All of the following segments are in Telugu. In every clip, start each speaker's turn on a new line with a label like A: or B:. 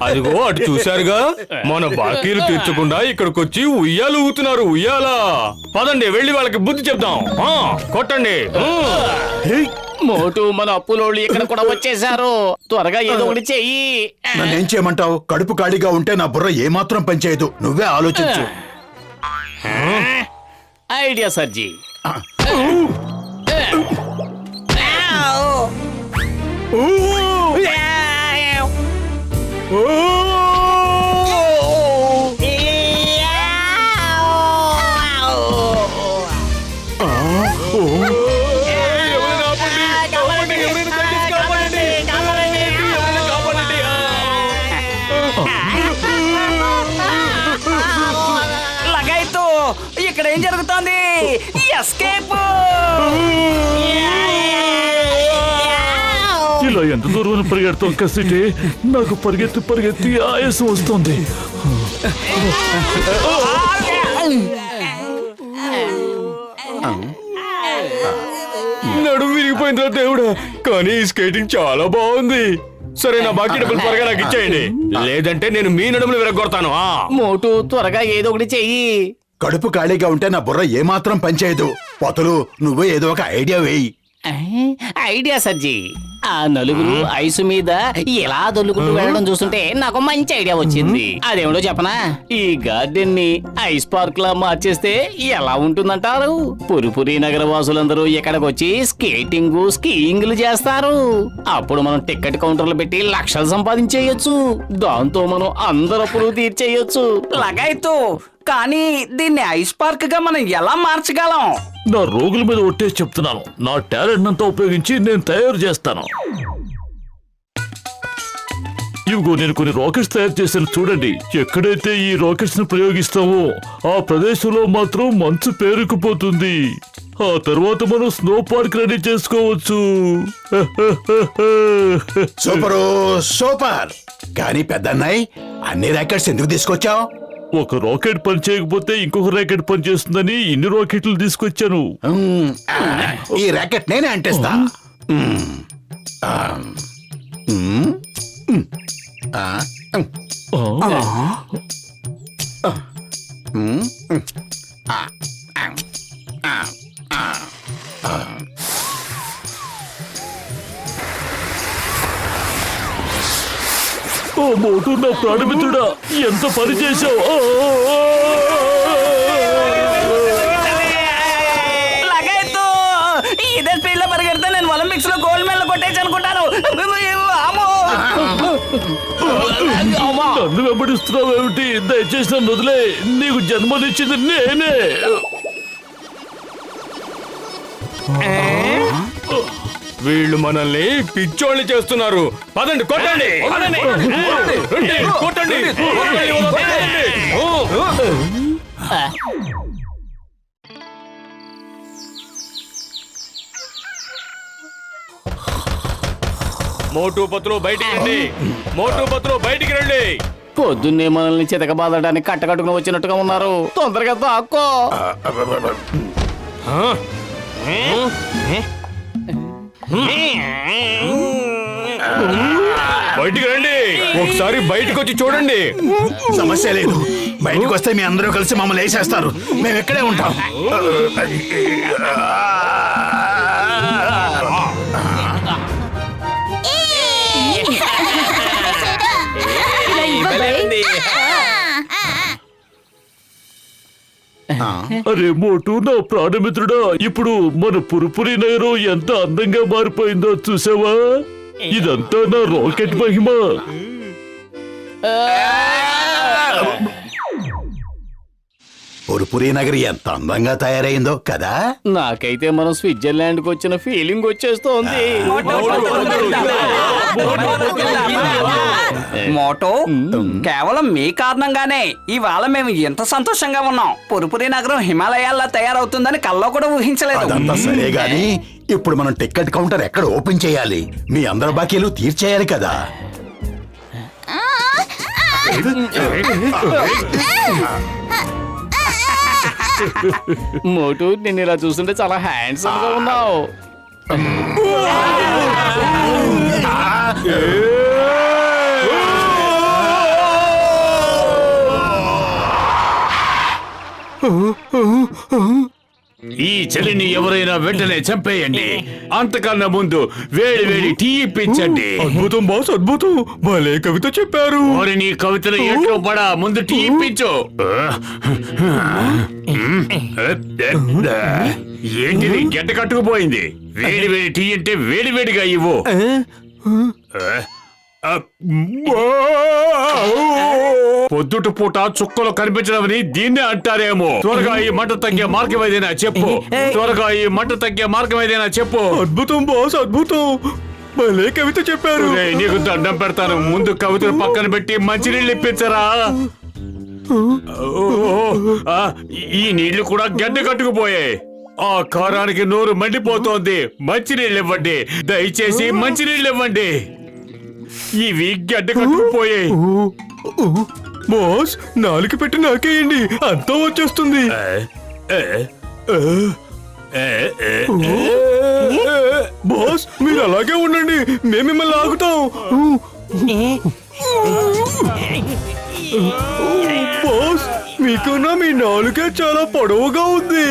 A: అదిగో అటు చూశారుగా, మన బాకీలు తీర్చకుండా ఇక్కడికొచ్చి ఉయ్యాలు ఊతున్నారు. ఉయ్యాలా? పదండి వెళ్ళి వాళ్ళకి బుద్ధి చెప్దాం. కొట్టండి.
B: మోటు, మన అప్పులోళ్ళు ఇక్కడ కూడా వచ్చేసారు. త్వరగా ఏదో ఒకటి చెయ్యి.
C: నన్నేం చేయమంటావు? కడుపు ఖాళీగా ఉంటే నా బుర్ర ఏమాత్రం పనిచేయదు. నువ్వే ఆలోచించు.
B: ఐడియా సర్జీ.
D: లగైతు, ఇక్కడ ఏం జరుగుతోంది? ఎస్కేప్!
E: ఇలా ఎంత దూరం పరిగెడతాం కసిటి? నాకు పరిగెత్తి పరిగెత్తి ఆయాసం వస్తుంది.
A: నడుము విరిగిపోయిందా దేవుడా, కానీ ఈ స్కేటింగ్ చాలా బాగుంది. సరే, నా బాకీ డబ్బులు త్వరగా నాకు ఇచ్చేయండి, లేదంటే నేను మీ నడుములు విరగొడతాను.
B: మోటు, త్వరగా ఏదో ఒకటి చెయ్యి.
C: కడుపు ఖాళీగా ఉంటే నా బుర్ర ఏమాత్రం పనిచేయదు. పొతలు, నువ్వే ఏదో ఒక ఐడియా వేయి.
B: ఐడియా సర్జీ. ఆ నలుగురు ఐసు మీద ఎలా దొల్లుకుంటూ వెళ్ళడం చూస్తుంటే నాకు మంచి ఐడియా వచ్చింది. అదేమిటో చెప్పనా? ఈ గార్డెన్ ని ఐస్ పార్క్ లా మార్చేస్తే ఎలా ఉంటుందంటారు? పురిపురి నగర వాసులందరూ ఇక్కడికి వచ్చి స్కేటింగ్, స్కీయింగ్లు చేస్తారు. అప్పుడు మనం టికెట్ కౌంటర్లు పెట్టి లక్షలు సంపాదించేయొచ్చు. దాంతో మనం అందరప్పుడు తీర్చేయొచ్చు.
D: లగైతు, కానీ దీన్ని ఐస్ పార్క్ గా మనం ఎలా మార్చగలం?
E: నా రోగుల మీద ఒట్టేసి చెప్తున్నాను, నా టాలెంట్ అంతా ఉపయోగించి నేను తయారు చేస్తాను. ఇవిగో నేను కొన్ని రాకెట్స్ తయారు చేశాను, చూడండి. ఎక్కడైతే ఈ రాకెట్స్ ను ప్రయోగిస్తామో ఆ ప్రదేశంలో మాత్రం మంచు పేరుకుపోతుంది. ఆ తర్వాత మనం స్నో పార్క్ రెడీ చేసుకోవచ్చు.
C: Super, super. కానీ పెద్దన్నయ్, అన్ని ర్యాకెట్స్ ఎందుకు తీసుకొచ్చావు?
E: ఒక రాకెట్ పని చేయకపోతే ఇంకొక రాకెట్ పని చేస్తుందని ఇన్ని రాకెట్లు తీసుకొచ్చాను.
C: ఈ ర్యాకెట్ నేనే అంటేస్తా.
E: ఓ మోటు, నా ప్రాణమిత్రుడా, ఎంత పని చేశావు!
D: లగైతు, ఇదే స్పీడ్ లో పరిగెడితే నేను ఒలింపిక్స్ లో గోల్డ్ మెడల్ కొట్టేసి అనుకుంటాను.
E: నన్ను వెంబడిస్తున్నావు ఏమిటి? దయచేసి నన్ను వదిలే. నీకు జన్మనిచ్చింది నేనే.
A: వీళ్ళు మనల్ని పిచ్చోళ్ళని చేస్తున్నారు. పదండి, కొట్టండి. కొట్టండి. మోటు పత్రులు బయటికి రండి. మోటు పత్రులు బయటికి రండి.
B: పొద్దున్నే మనల్ని చితకబాదడానికి కట్టకట్టుకుని వచ్చినట్టుగా ఉన్నారు. తొందరగా దాక్కో.
A: బయటికి రండి. ఒకసారి బయటకు వచ్చి చూడండి.
C: సమస్య లేదు, బయటకు వస్తే మీ అందరూ కలిసి మమ్మల్ని వేసేస్తారు. మేము ఇక్కడే ఉంటాం.
E: అరే మోటు, నా ప్రాణమిత్రుడా, ఇప్పుడు మన పురుపురి నగరం ఎంత అందంగా మారిపోయిందో చూసావా? ఇదంతా నా రాకెట్ మహిమ.
C: పురుపురి నగరి ఎంత అందంగా తయారైందో కదా.
B: నాకైతే మనం స్విట్జర్లాండ్ కు వచ్చిన ఫీలింగ్ వచ్చేస్తోంది.
D: మోటో, కేవలం మీ కారణంగానే ఇవాళ మేము ఎంత సంతోషంగా ఉన్నాం. పురుపురి నగరం హిమాలయాల్లో తయారవుతుందని కల్లో కూడా ఊహించలేదు.
C: అదంతా సరే గాని ఇప్పుడు మనం టికెట్ కౌంటర్ ఎక్కడ ఓపెన్ చేయాలి? మీ అందరి బాకీలు తీర్చేయాలి కదా.
B: మోటు నిన్ను ఇలా చూస్తుంటే చాలా హ్యాండ్సమ్ గా ఉన్నావు.
E: ఈ చలిని ఎవరైనా వెంటనే చంపేయండి. అంతకన్నా ముందు వేడి వేడి టీ ఇప్పించండి.
A: అద్భుతం బాస్, అద్భుతం. భలే కవిత చెప్పారు.
E: మరి నీ కవితలు ఎట్లో పడా, ముందు టీ ఇప్పించు. ఏంటిది గడ్డ కట్టుకుపోయింది? వేడి వేడి టీ అంటే వేడి వేడిగా ఇవ్వు. పొద్దుట పూట చుక్కలు కనిపించడమని దీన్నే అంటారేమో. త్వరగా ఈ మంట తగ్గే మార్గం ఏదైనా చెప్పు. త్వరగా ఈ మంట తగ్గే మార్గం ఏదైనా చెప్పు.
A: అద్భుతం బాస్, అద్భుతం. భలే కవిత చెప్పారు.
E: ఒరేయ్, నీకు దండం పెడతాను. ముందు కవితను పక్కన పెట్టి మంచినీళ్ళు ఇప్పించరా. ఈ నీళ్లు కూడా గడ్డ కట్టుకుపోయాయి. ఆ కారానికి నోరు మండిపోతోంది. మంచినీళ్ళు ఇవ్వండి, దయచేసి మంచినీళ్ళు ఇవ్వండి. ఇవి గడ్డ కట్టుకుపోయాయి.
A: బాస్, నాలుగు పెట్టి నాకేయండి, అంతా వచ్చేస్తుంది. బాస్, మీరు అలాగే ఉండండి, మేము మిమ్మల్ని ఆగుతాం. బాస్, మీకున్నా మీ నాలుగే చాలా పొడవుగా ఉంది.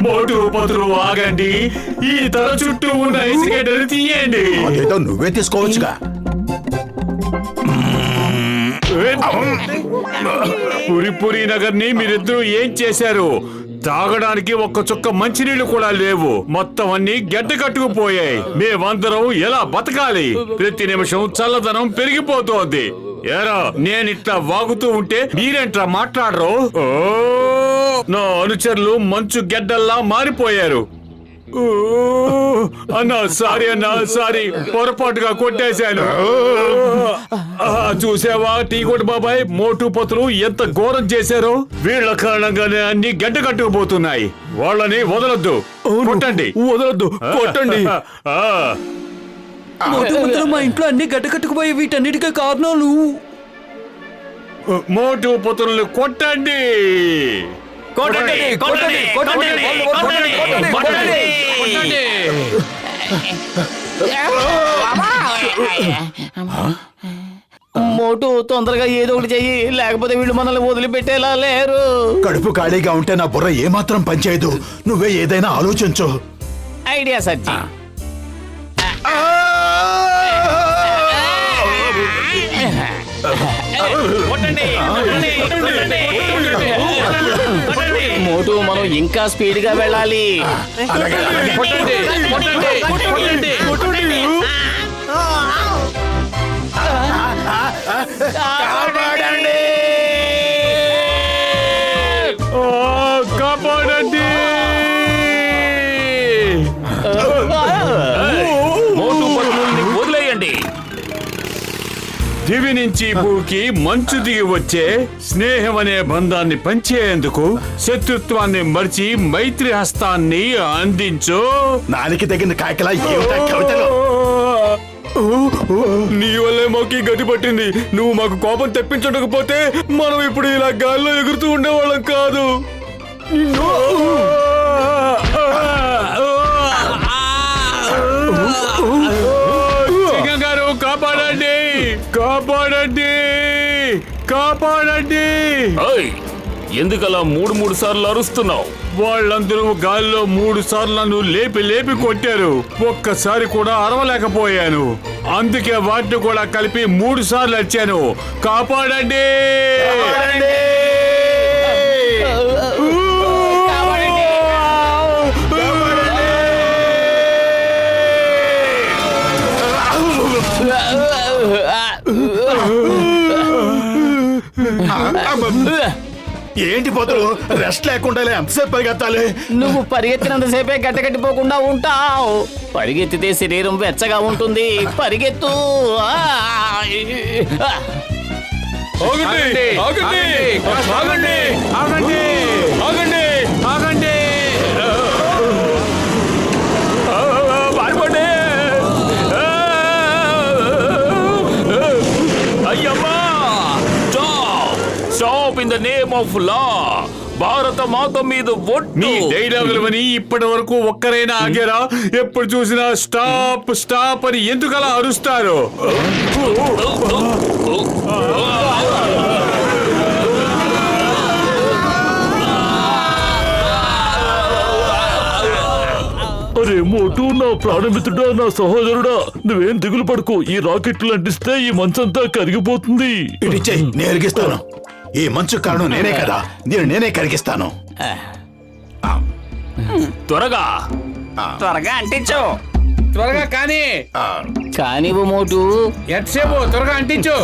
E: మోటు పతులు ఆగండి. ఈ తల చుట్టూ ఉన్న ఇసుకెడ్డని తీయండి.
C: అదేదో నువ్వే తీసుకోవచ్చుగా.
E: పురి నగర్ ని మీరిద్దరూ ఏం చేశారు? తాగడానికి ఒక్క చుక్క మంచినీళ్లు కూడా లేవు. మొత్తం అన్ని గడ్డ కట్టుకుపోయాయి. మేమందరం ఎలా బతకాలి? ప్రతి నిమిషం చల్లదనం పెరిగిపోతోంది. ఏరా, నేనిట్లా వాగుతూ ఉంటే మీరేంట్రా మాట్లాడరు? నా అనుచరులు మంచు గడ్డల్లా మారిపోయారు. అన్నా సారీ, అన్నా సారీ, పొరపాటుగా కొట్టేశాను. చూసావా టీ కొట్టు బాబాయ్, మోటు పతులు ఎంత ఘోరం చేశారో. వీళ్ల కారణంగానే అన్ని గడ్డ కట్టుకుపోతున్నాయి. వాళ్ళని వదలొద్దు, కొట్టండి.
A: వదలొద్దు, కొట్టండి.
D: మా ఇంట్లో అన్ని గడ్డ కట్టుకుపోయి వీటన్నిటికీ కారణాలు.
E: మోటు పతులను కొట్టండి.
B: మోటు తొందరగా ఏదో ఒకటి చెయ్యి, లేకపోతే వీళ్ళు మనల్ని వదిలిపెట్టేలా లేరు.
C: కడుపు ఖాళీగా ఉంటే నా బుర్ర ఏమాత్రం పనిచేయదు. నువ్వే ఏదైనా ఆలోచించు.
B: ఐడియా సజ్జి. మోటు, మనం ఇంకా స్పీడ్ గా వెళ్ళాలి.
E: కాపాడండి! మోటు పతులని వదిలేయండి. దివి నుంచి భూకి మంచు దిగి వచ్చే స్నేహం అనే బంధాన్ని పంచేందుకు శత్రుత్వాన్ని మర్చి మైత్రి హస్తాన్ని అందించు.
C: నానికి తగిన కాయకలా ఏమిటా కవితలు?
A: నీ వల్లే మాకు గతి పట్టింది. నువ్వు మాకు కోపం తెప్పించకపోతే మనం ఇప్పుడు ఇలా గాల్లో ఎగురుతూ ఉండేవాళ్ళం కాదు.
E: గారు, కాపాడండి, కాపాడండి, కాపాడండి.
A: ఎందుకలా మూడు సార్లు అరుస్తున్నావు?
E: వాళ్ళందరూ గాల్లో 3 సార్లు నన్ను లేపి లేపి కొట్టారు. ఒక్కసారి కూడా అరవలేకపోయాను. అందుకే వాటిని కూడా కలిపి 3 సార్లు వచ్చాను. కాపాడండి.
C: ఏంటి పోతులు రెస్ట్ లేకుండా ఎంతసేపు పరిగెత్తాలి?
B: నువ్వు పరిగెత్తినంతసేపే గట్టగట్టిపోకుండా ఉంటావు. పరిగెత్తితే శరీరం వెచ్చగా ఉంటుంది. పరిగెత్తు. ఆ!
A: ఆగండి ఆగండి ఆగండి ఆగండి ఆగండి ఆగండి పారిపోండి. అయ్యమ్మా stop in the name of law. Bharat Mata మీద మీ డైలాగులు అని ఇప్పటి వరకు ఒక్కరైనా ఆగారా? ఎప్పుడు చూసినా స్టాప్ స్టాప్ అని ఎందుకలా అరుస్తారు?
E: అరే మోటు, నా ప్రాణమిత్రుడా, నా సహోదరుడా, నువ్వేం దిగులు పడుకో. ఈ రాకెట్లు అంటిస్తే ఈ మంచంతా కరిగిపోతుంది.
C: ఇడిచ్చే నేను కరిగిస్తాను. ఈ మంచు కారణం నేనే కదా, నేనే కరిగిస్తాను.
A: త్వరగా
D: త్వరగా అంటించు.
F: త్వరగా కానీ
B: కానివ్వు మోటు.
F: ఎంతసేపు త్వరగా అంటించు.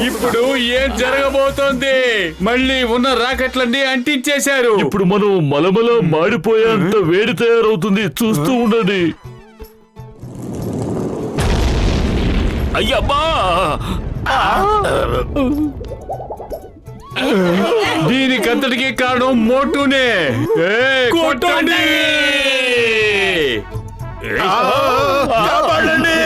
A: ఇప్పుడు ఏం జరగబోతోంది? మళ్ళీ ఉన్న రాకెట్లన్నీ అంటించేశారు.
E: ఇప్పుడు మనం మలమల మాడిపోయేంత వేడి తయారవుతుంది. చూస్తూ ఉండండి.
A: అయ్యబ్బా! దీనికంతటికి కారణం మోటునే. కొట్టండి!
C: కాపాడండి!